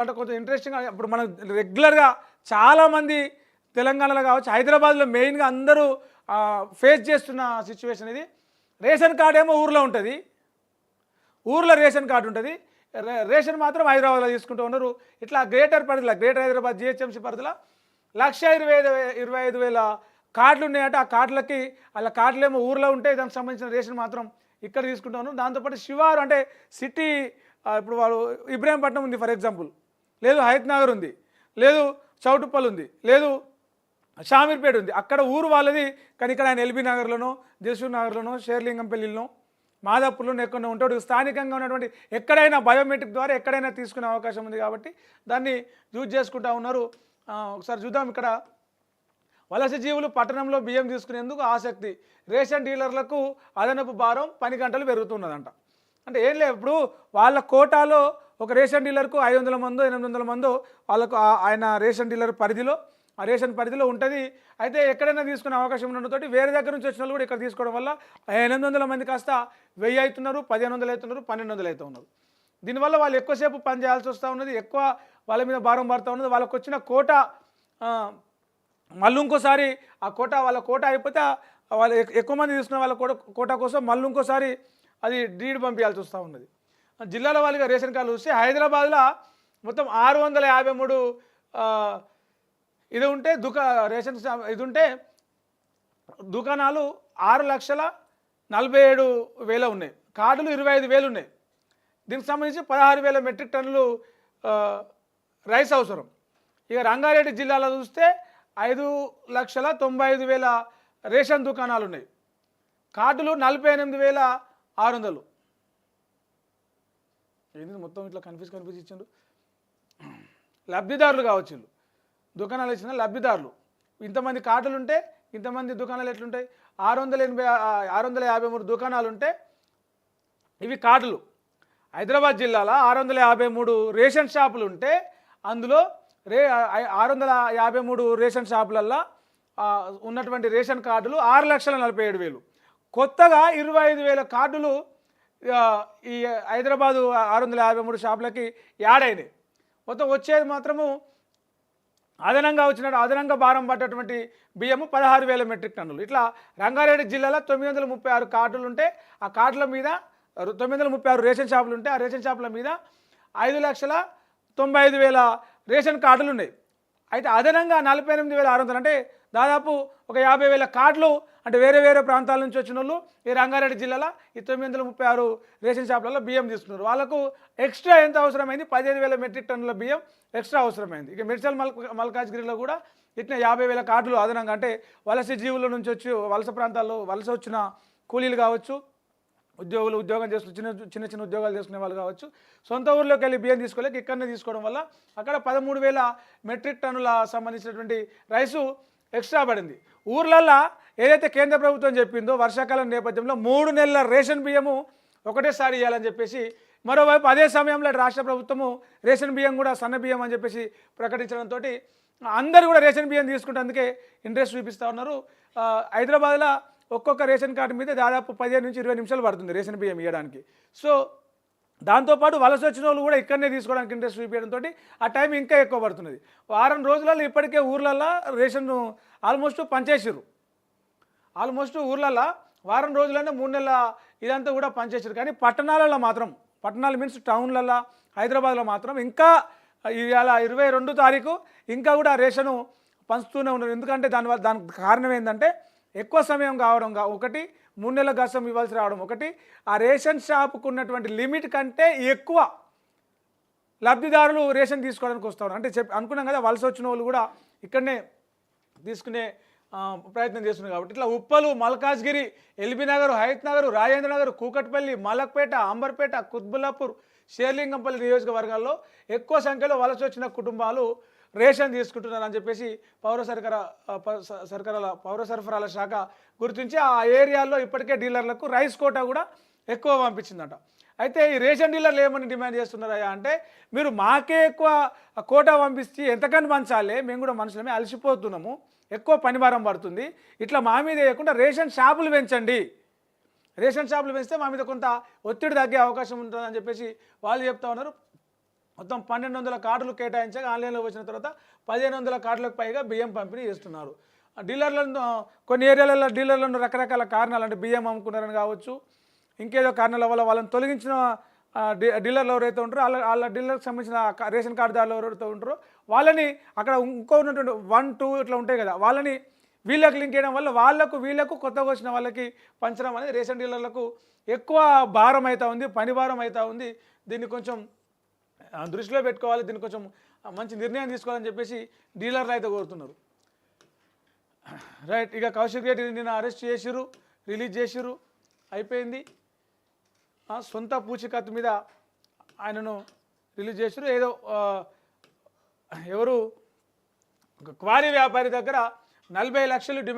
అంటే కొంచెం ఇంట్రెస్టింగ్. ఇప్పుడు మనం రెగ్యులర్గా చాలామంది తెలంగాణలో కావచ్చు, హైదరాబాద్లో మెయిన్గా అందరూ ఫేస్ చేస్తున్న సిచ్యువేషన్ ఇది. రేషన్ కార్డు ఏమో ఊర్లో ఉంటుంది, ఊర్లో రేషన్ కార్డు ఉంటుంది, రేషన్ మాత్రం హైదరాబాద్లో తీసుకుంటూ ఉన్నారు. ఇట్లా గ్రేటర్ పరిధిలో, గ్రేటర్ హైదరాబాద్ జిహెచ్ఎంసీ పరిధిలో 1,25,000 కార్డులు ఉన్నాయంటే ఆ కార్డులకి అలా కార్డులు ఏమో ఊర్లో ఉంటే దానికి సంబంధించిన రేషన్ మాత్రం ఇక్కడ తీసుకుంటా ఉన్నారు. దాంతోపాటు శివారు అంటే సిటీ, ఇప్పుడు వాళ్ళు ఇబ్రాహీంపట్నం ఉంది ఫర్ ఎగ్జాంపుల్, లేదు హయత్ నగర్ ఉంది, లేదు చౌటుప్పల్ ఉంది, లేదు షామీర్పేట ఉంది, అక్కడ ఊరు వాళ్ళది. కానీ ఇక్కడ ఆయన ఎల్బీ నగర్లోనో, దిల్సుఖ్ నగర్లోనో, షేర్లింగంపల్లిలోనో, మాదాపూర్లోనో ఎక్కడో ఉంటాడు. స్థానికంగా ఉన్నటువంటి ఎక్కడైనా బయోమెట్రిక్ ద్వారా ఎక్కడైనా తీసుకునే అవకాశం ఉంది కాబట్టి దాన్ని యూజ్ చేసుకుంటా ఉన్నారు. ఒకసారి చూద్దాం. ఇక్కడ వలస జీవులు పట్టణంలో బియ్యం తీసుకునేందుకు ఆసక్తి, రేషన్ డీలర్లకు అదనపు భారం, పని గంటలు పెరుగుతున్నదంట. అంటే ఏం లేదు, ఇప్పుడు వాళ్ళ కోటాలో ఒక రేషన్ డీలర్కు 500 మందో 800 మందో వాళ్ళకు ఆయన రేషన్ డీలర్ పరిధిలో, ఆ రేషన్ పరిధిలో ఉంటుంది. అయితే ఎక్కడైనా తీసుకునే అవకాశం ఉండడంతో వేరే దగ్గర నుంచి వచ్చిన వాళ్ళు కూడా ఇక్కడ తీసుకోవడం వల్ల 800 మంది కాస్త 1000 అవుతున్నారు, 1500 అవుతున్నారు, 1200 అవుతూ ఉన్నారు. దీనివల్ల వాళ్ళు ఎక్కువసేపు పని చేయాల్సి వస్తూ ఉన్నది, ఎక్కువ వాళ్ళ మీద భారం పడుతూ ఉన్నది. వాళ్ళకు వచ్చిన కోట మళ్ళీ ఇంకోసారి ఆ వాళ్ళ కోట అయిపోతే వాళ్ళు ఎక్కువ మంది తీసుకున్న వాళ్ళ కోట కోసం మళ్ళీ ఇంకోసారి అది డీడ్ పంపించాల్సి వస్తూ ఉన్నది. జిల్లాల వాళ్ళగా రేషన్ కార్డులు చూస్తే హైదరాబాద్లో మొత్తం 653 ఇది ఉంటే రేషన్ ఇది ఉంటే దుకాణాలు 6,47,000 ఉన్నాయి, కార్డులు 25,000 ఉన్నాయి. దీనికి సంబంధించి 16,000 మెట్రిక్ టన్నులు రైస్ అవసరం. ఇక రంగారెడ్డి జిల్లాలో చూస్తే 5,95,000 రేషన్ దుకాణాలు ఉన్నాయి, కార్డులు 48,600. ఏంది మొత్తం ఇట్లా కన్ఫ్యూజ్ ఇచ్చిండు. లబ్ధిదారులు కావచ్చు, దుకాణాలు ఇచ్చిన లబ్ధిదారులు. ఇంతమంది కార్డులు ఉంటే ఇంతమంది దుకాణాలు ఎట్లుంటాయి? 653 దుకాణాలు ఉంటే ఇవి కార్డులు. హైదరాబాద్ జిల్లాలో 653 రేషన్ షాపులు ఉంటే అందులో 653 రేషన్ షాపులల్లో ఉన్నటువంటి రేషన్ కార్డులు 6,47,000. కొత్తగా 25,000 కార్డులు ఈ హైదరాబాదు 653 షాపులకి యాడ్ అయినాయి. మొత్తం వచ్చేది మాత్రము అదనంగా భారం పడ్డటువంటి బియ్యము 16,000 మెట్రిక్ టన్నులు. ఇట్లా రంగారెడ్డి జిల్లాలో 936 కార్డులు ఉంటే ఆ కార్డుల మీద 936 రేషన్ షాపులు ఉంటే ఆ రేషన్ షాపుల మీద 5,95,000 రేషన్ కార్డులు ఉన్నాయి. అయితే అదనంగా 48,600 అంటే దాదాపు ఒక 50,000 కార్డులు అంటే వేరే ప్రాంతాల నుంచి వచ్చిన వాళ్ళు ఈ రంగారెడ్డి జిల్లాలో ఈ 936 రేషన్ షాపులలో బియ్యం తీసుకున్నారు. వాళ్ళకు ఎక్స్ట్రా ఎంత అవసరమైంది? 15,000 మెట్రిక్ టన్నుల బియ్యం ఎక్స్ట్రా అవసరమైంది. ఇక మెడ్చల్ మల్కాజ్గిరిలో కూడా ఇట్లా 50,000 కార్డులు అదనంగా, అంటే వలస జీవుల నుంచి వచ్చి వలస ప్రాంతాల్లో వలస వచ్చిన కూలీలు కావచ్చు, ఉద్యోగం చేసుకుని చిన్న ఉద్యోగాలు చేసుకునే వాళ్ళు కావచ్చు, సొంత ఊర్లోకి వెళ్ళి బియ్యం తీసుకోలేక ఇక్కడనే తీసుకోవడం వల్ల అక్కడ 13,000 మెట్రిక్ టన్నుల సంబంధించినటువంటి రైసు ఎక్స్ట్రా పడింది. ఊర్లల్లో ఏదైతే కేంద్ర ప్రభుత్వం చెప్పిందో వర్షాకాలం నేపథ్యంలో 3 నెలల రేషన్ బియ్యము ఒకటేసారి ఇవ్వాలని చెప్పేసి, మరోవైపు అదే సమయంలో రాష్ట్ర ప్రభుత్వము రేషన్ బియ్యం కూడా సన్న బియ్యం అని చెప్పేసి ప్రకటించడంతో అందరూ కూడా రేషన్ బియ్యం తీసుకుంటే అందుకే ఇంట్రెస్ట్ చూపిస్తూ ఉన్నారు. హైదరాబాద్లో ఒక్కొక్క రేషన్ కార్డు మీద దాదాపు 15 నుంచి 20 నిమిషాలు పడుతుంది రేషన్ బియ్యం ఇవ్వడానికి. సో దాంతోపాటు వలస వచ్చిన వాళ్ళు కూడా ఇక్కడనే తీసుకోవడానికి ఇంట్రెస్ట్ చూపించడంతో ఆ టైం ఇంకా ఎక్కువ పడుతున్నది. వారం రోజులలో ఇప్పటికే ఊర్లల్లో రేషన్ ఆల్మోస్ట్ పనిచేసారు. ఊర్లల్లో వారం రోజులనే 3 నెలల ఇదంతా కూడా పనిచేసారు. కానీ పట్టణాలలో మాత్రం, పట్టణాలు మీన్స్ టౌన్లలో, హైదరాబాద్లో మాత్రం ఇంకా ఇవాళ 22 తారీఖు ఇంకా కూడా రేషను పంచుతూనే ఉన్నారు. ఎందుకంటే దానికి కారణం ఏంటంటే ఎక్కువ సమయం కావడం, ఒకటి 3 నెలల గసం ఇవ్వాల్సి రావడం, ఒకటి ఆ రేషన్ షాపుకు ఉన్నటువంటి లిమిట్ కంటే ఎక్కువ లబ్ధిదారులు రేషన్ తీసుకోవడానికి వస్తారు. అంటే అనుకున్నాం కదా, వలస వచ్చిన వాళ్ళు కూడా ఇక్కడనే తీసుకునే ప్రయత్నం చేస్తున్నారు. కాబట్టి ఇట్లా ఉప్పలు, మల్కాజ్గిరి, ఎల్బీ నగర్, హయత్ నగర్, రాజేంద్ర నగర్, కూకట్పల్లి, మలక్పేట, అంబర్పేట, కుత్బుల్లాపూర్, షేర్లింగంపల్లి నియోజకవర్గాల్లో ఎక్కువ సంఖ్యలో వలస వచ్చిన కుటుంబాలు రేషన్ తీసుకుంటున్నారని చెప్పేసి పౌర సరఫరాల శాఖ గుర్తించి ఆ ఏరియాల్లో ఇప్పటికే డీలర్లకు రైస్ కోటా కూడా ఎక్కువ పంపించిందట. అయితే ఈ రేషన్ డీలర్లు ఏమని డిమాండ్ చేస్తున్నారా అంటే, మీరు మాకే ఎక్కువ కోటా పంపిస్తే ఎంతకని పంచాలి, మేము కూడా మనుషులమే అలసిపోతున్నాము, ఎక్కువ పనిభారం పడుతుంది, ఇట్లా మా మీద వేయకుండా రేషన్ షాపులు పెంచండి, రేషన్ షాపులు పెంచితే మా మీద కొంత ఒత్తిడి తగ్గే అవకాశం ఉంటుందని చెప్పేసి వాళ్ళు చెప్తా ఉన్నారు. మొత్తం 1200 కార్డులు కేటాయించగా ఆన్లైన్లో వచ్చిన తర్వాత 1500 కార్డులకు పైగా బియ్యం పంపిణీ చేస్తున్నారు. డీలర్లను కొన్ని ఏరియాలలో డీలర్లను రకరకాల కారణాలు అంటే బియ్యం అమ్ముకున్నారని కావచ్చు, ఇంకేదో కారణాల వల్ల వాళ్ళని తొలగించిన డీలర్లు ఎవరైతే ఉంటారో వాళ్ళ డీలర్కి సంబంధించిన రేషన్ కార్డుదారులు ఎవరైతే ఉంటారో వాళ్ళని అక్కడ ఇంకో ఉన్నటువంటి 1, 2 ఇట్లా ఉంటాయి కదా, వాళ్ళని వీళ్ళకి లింక్ చేయడం వల్ల వీళ్ళకు కొత్తగా వచ్చిన వాళ్ళకి పంచడం అనేది రేషన్ డీలర్లకు ఎక్కువ భారం అవుతూ ఉంది, పని భారం అవుతూ ఉంది. దీన్ని కొంచెం దృష్టిలో పెట్టుకోవాలి, దీన్ని కొంచెం మంచి నిర్ణయం తీసుకోవాలని చెప్పేసి డీలర్లు అయితే కోరుతున్నారు. రైట్, ఇక కౌశిక్ రెడ్డి నిన్న అరెస్ట్ చేసిర్రు, రిలీజ్ చేసిర్రు, అయిపోయింది. సొంత పూచికత్తు మీద ఆయనను రిలీజ్ చేసిర్రు. ఏదో ఎవరు క్వారీ వ్యాపారి దగ్గర 40 లక్షలు డిమాండ్